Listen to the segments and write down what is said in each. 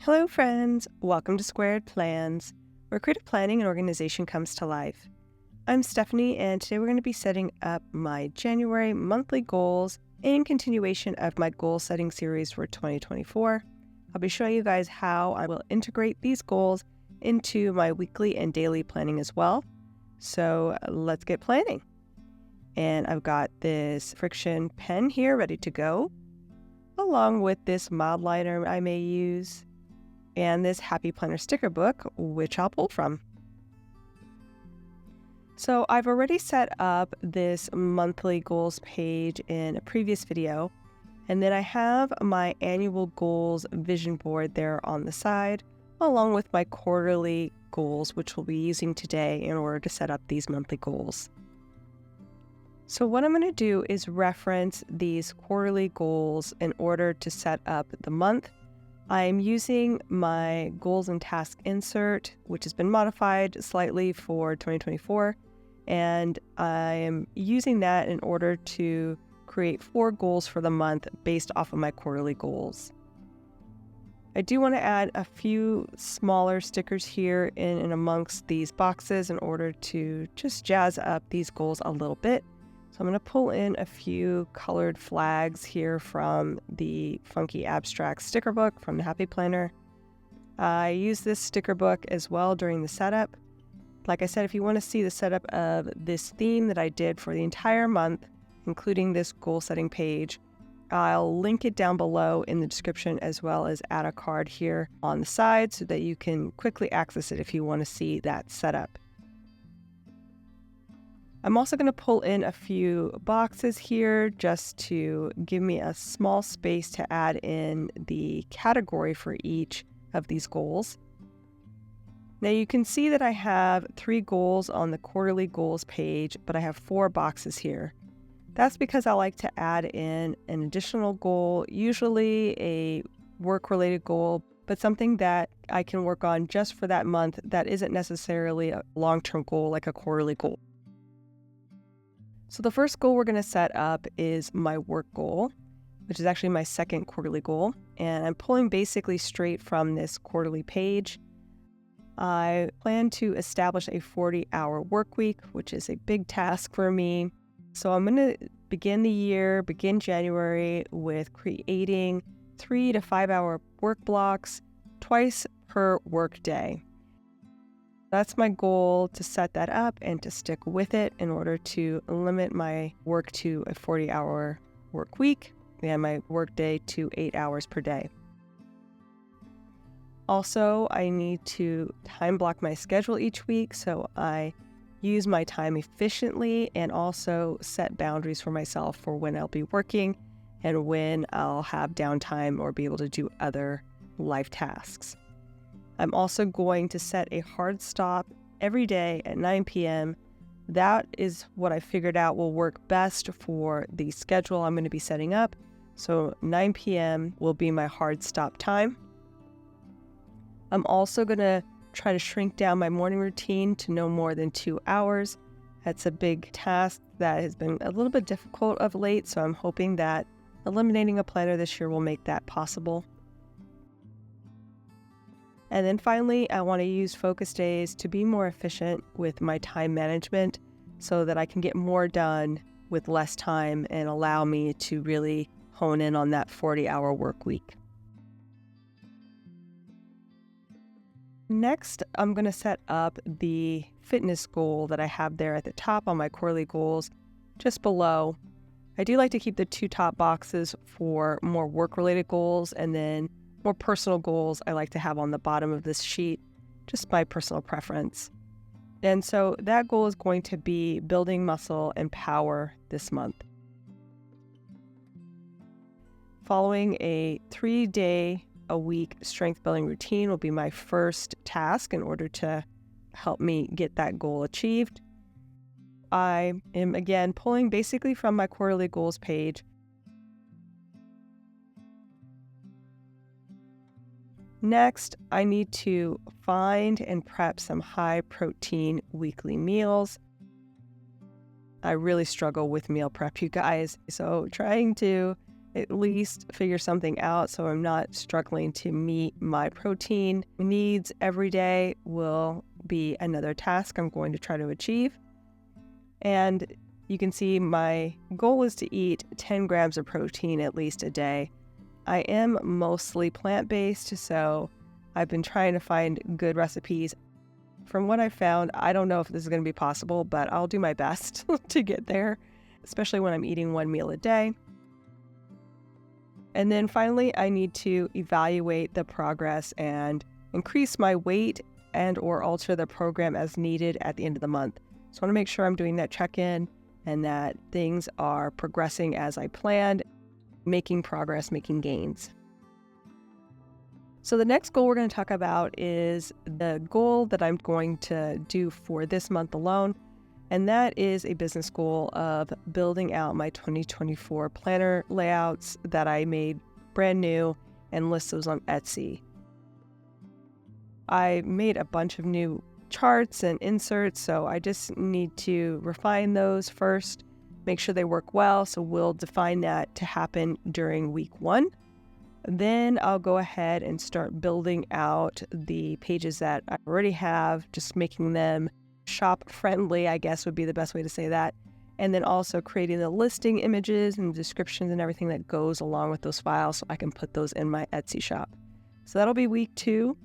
Hello friends, welcome to Squaird Plans, where creative planning and organization comes to life. I'm Stephanie, and today we're going to be setting up my January monthly goals in continuation of my goal setting series for 2024. I'll be showing you guys how I will integrate these goals into my weekly and daily planning as well. So let's get planning. And I've got this friction pen here ready to go, along with this mild liner I may use, and this Happy Planner sticker book, which I'll pull from. So I've already set up this monthly goals page in a previous video, and then I have my annual goals vision board there on the side, along with my quarterly goals, which we'll be using today in order to set up these monthly goals. So what I'm going to do is reference these quarterly goals in order to set up the month. I'm using my goals and task insert, which has been modified slightly for 2024, and I'm using that in order to create 4 goals for the month based off of my quarterly goals. I do want to add a few smaller stickers here in and amongst these boxes in order to just jazz up these goals a little bit. So I'm going to pull in a few colored flags here from the Funky Abstract sticker book from the Happy Planner. I use this sticker book as well during the setup. Like I said, if you want to see the setup of this theme that I did for the entire month, including this goal setting page, I'll link it down below in the description, as well as add a card here on the side so that you can quickly access it if you want to see that setup. I'm also going to pull in a few boxes here just to give me a small space to add in the category for each of these goals. Now you can see that I have 3 goals on the quarterly goals page, but I have 4 boxes here. That's because I like to add in an additional goal, usually a work-related goal, but something that I can work on just for that month that isn't necessarily a long-term goal like a quarterly goal. So the first goal we're going to set up is my work goal, which is actually my second quarterly goal. And I'm pulling basically straight from this quarterly page. I plan to establish a 40-hour work week, which is a big task for me. So I'm going to begin January with creating 3 to 5 hour work blocks twice per work day. That's my goal, to set that up and to stick with it in order to limit my work to a 40-hour work week and my work day to 8 hours per day. Also, I need to time block my schedule each week so I use my time efficiently and also set boundaries for myself for when I'll be working and when I'll have downtime or be able to do other life tasks. I'm also going to set a hard stop every day at 9 p.m. That is what I figured out will work best for the schedule I'm going to be setting up. So 9 p.m. will be my hard stop time. I'm also going to try to shrink down my morning routine to no more than 2 hours. That's a big task that has been a little bit difficult of late, so I'm hoping that eliminating a planner this year will make that possible. And then finally, I want to use focus days to be more efficient with my time management so that I can get more done with less time and allow me to really hone in on that 40-hour work week. Next, I'm going to set up the fitness goal that I have there at the top on my quarterly goals, just below. I do like to keep the 2 top boxes for more work-related goals, and then more personal goals I like to have on the bottom of this sheet, just my personal preference. And so that goal is going to be building muscle and power this month. Following a 3-day-a-week strength building routine will be my first task in order to help me get that goal achieved. I am again pulling basically from my quarterly goals page. Next, I need to find and prep some high-protein weekly meals. I really struggle with meal prep, you guys. So trying to at least figure something out so I'm not struggling to meet my protein needs every day will be another task I'm going to try to achieve. And you can see my goal is to eat 10 grams of protein at least a day. I am mostly plant-based, so I've been trying to find good recipes. From what I found, I don't know if this is going to be possible, but I'll do my best to get there, especially when I'm eating one meal a day. And then finally, I need to evaluate the progress and increase my weight and or alter the program as needed at the end of the month. So I want to make sure I'm doing that check-in and that things are progressing as I planned, making progress, making gains. So the next goal we're going to talk about is the goal that I'm going to do for this month alone, and that is a business goal of building out my 2024 planner layouts that I made brand new and list those on Etsy. I made a bunch of new charts and inserts, so I just need to refine those first, make sure they work well, so we'll define that to happen during week 1. Then I'll go ahead and start building out the pages that I already have, just making them shop friendly, I guess would be the best way to say that. And then also creating the listing images and descriptions and everything that goes along with those files so I can put those in my Etsy shop. So that'll be week 2.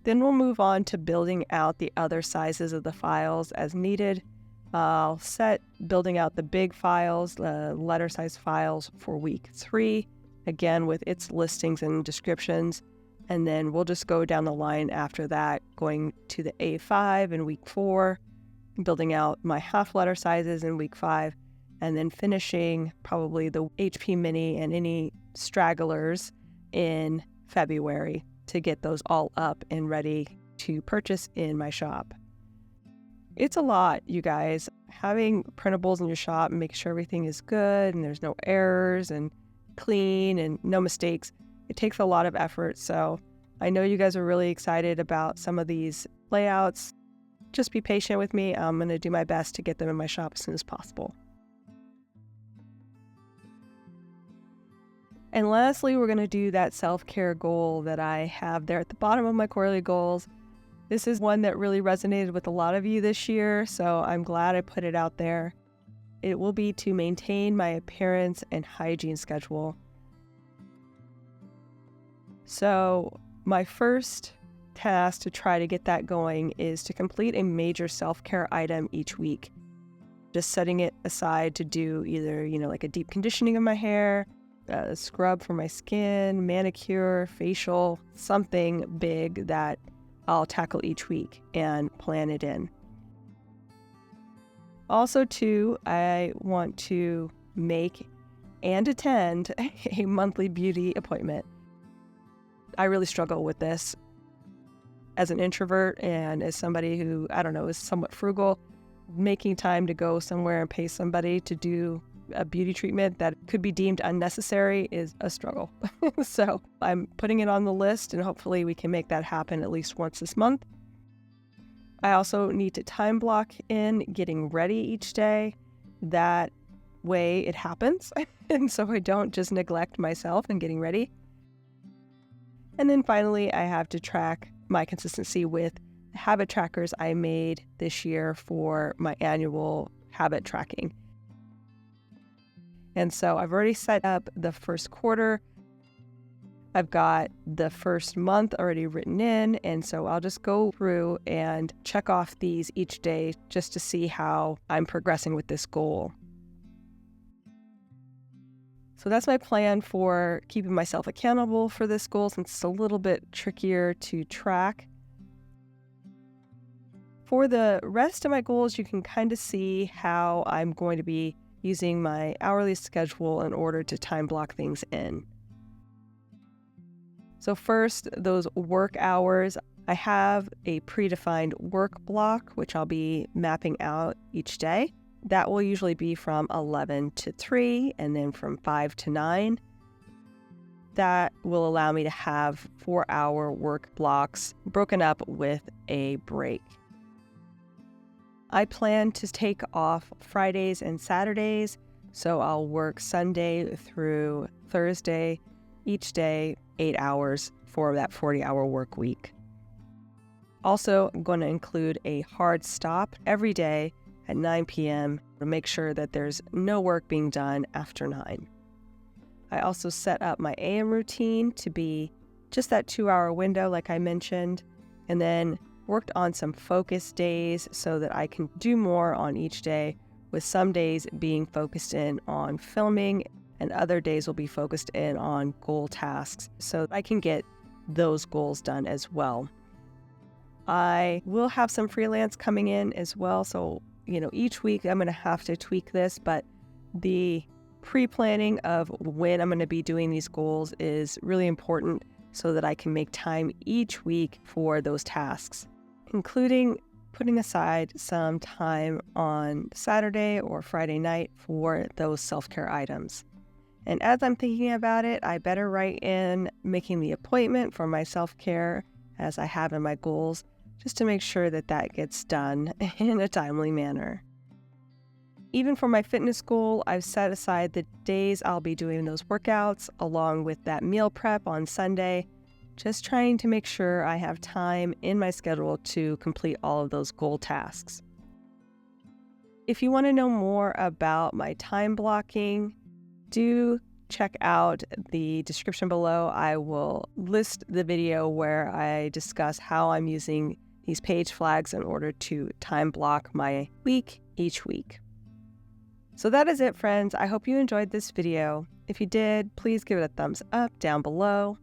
Then we'll move on to building out the other sizes of the files as needed. I'll set building out the big files, the letter size files for week 3, again with its listings and descriptions. And then we'll just go down the line after that, going to the A5 in week 4, building out my half letter sizes in week 5, and then finishing probably the HP Mini and any stragglers in February to get those all up and ready to purchase in my shop. It's a lot, you guys. Having printables in your shop and making sure everything is good and there's no errors and clean and no mistakes, it takes a lot of effort. So I know you guys are really excited about some of these layouts. Just be patient with me. I'm going to do my best to get them in my shop as soon as possible. And lastly, we're going to do that self-care goal that I have there at the bottom of my quarterly goals. This is one that really resonated with a lot of you this year, so I'm glad I put it out there. It will be to maintain my appearance and hygiene schedule. So my first task to try to get that going is to complete a major self-care item each week. Just setting it aside to do either, like a deep conditioning of my hair, a scrub for my skin, manicure, facial, something big that I'll tackle each week and plan it in. Also, too, I want to make and attend a monthly beauty appointment. I really struggle with this as an introvert and as somebody who, is somewhat frugal. Making time to go somewhere and pay somebody to do a beauty treatment that could be deemed unnecessary is a struggle. So I'm putting it on the list and hopefully we can make that happen at least once this month. I also need to time block in getting ready each day. That way it happens. And so I don't just neglect myself in getting ready. And then finally, I have to track my consistency with habit trackers I made this year for my annual habit tracking. And so I've already set up the first quarter. I've got the first month already written in, and so I'll just go through and check off these each day just to see how I'm progressing with this goal. So that's my plan for keeping myself accountable for this goal, since it's a little bit trickier to track. For the rest of my goals, you can kind of see how I'm going to be using my hourly schedule in order to time block things in. So first, those work hours. I have a predefined work block, which I'll be mapping out each day. That will usually be from 11 to 3 and then from 5 to 9. That will allow me to have 4-hour work blocks broken up with a break. I plan to take off Fridays and Saturdays So I'll work Sunday through Thursday, each day, 8 hours for that 40-hour work week. Also, I'm going to include a hard stop every day at 9 p.m. to make sure that there's no work being done after 9. I also set up my AM routine to be just that 2-hour window like I mentioned, and then worked on some focus days so that I can do more on each day, with some days being focused in on filming and other days will be focused in on goal tasks so I can get those goals done as well. I will have some freelance coming in as well, so each week I'm going to have to tweak this, but the pre-planning of when I'm going to be doing these goals is really important so that I can make time each week for those tasks, including putting aside some time on Saturday or Friday night for those self-care items. And as I'm thinking about it, I better write in making the appointment for my self-care as I have in my goals, just to make sure that that gets done in a timely manner. Even for my fitness goal, I've set aside the days I'll be doing those workouts along with that meal prep on Sunday, just trying to make sure I have time in my schedule to complete all of those goal tasks. If you want to know more about my time blocking, do check out the description below. I will list the video where I discuss how I'm using these page flags in order to time block my week each week. So that is it, friends. I hope you enjoyed this video. If you did, please give it a thumbs up down below.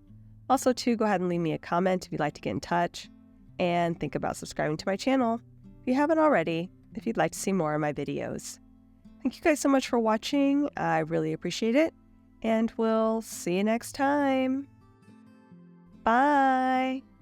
Also, too, go ahead and leave me a comment if you'd like to get in touch, and think about subscribing to my channel if you haven't already, if you'd like to see more of my videos. Thank you guys so much for watching. I really appreciate it, and we'll see you next time. Bye!